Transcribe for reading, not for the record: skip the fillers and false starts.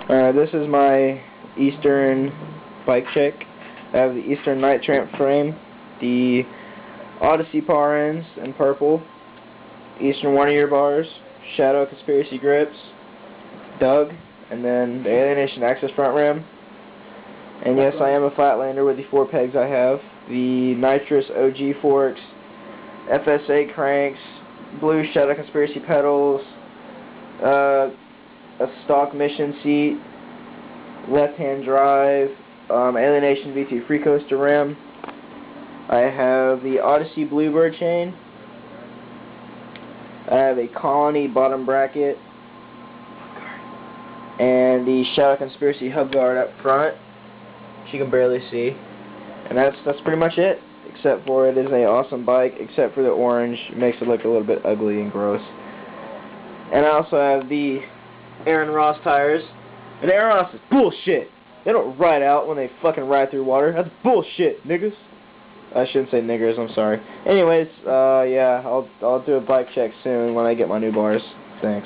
This is my Eastern bike check. I have the Eastern Night Tramp frame, the Odyssey power ends in purple, Eastern 1-year bars, Shadow Conspiracy grips, Doug, and then the Alienation Access front rim. And yes, I am a flatlander with the 4 pegs I have. The Nitrous OG forks, FSA cranks, blue Shadow Conspiracy pedals, a stock mission seat, left-hand drive, Alienation V2 free coaster rim. I have the Odyssey Bluebird chain. I have a Colony bottom bracket and the Shadow Conspiracy hub guard up front, which you can barely see. And that's pretty much it, except for it is an awesome bike, except for the orange. It makes it look a little bit ugly and gross. And I also have the Aaron Ross tires. And Aaron Ross is bullshit. They don't ride out when they fucking ride through water. That's bullshit, niggas. I shouldn't say niggers, I'm sorry. Anyways, yeah, I'll do a bike check soon when I get my new bars. Thanks.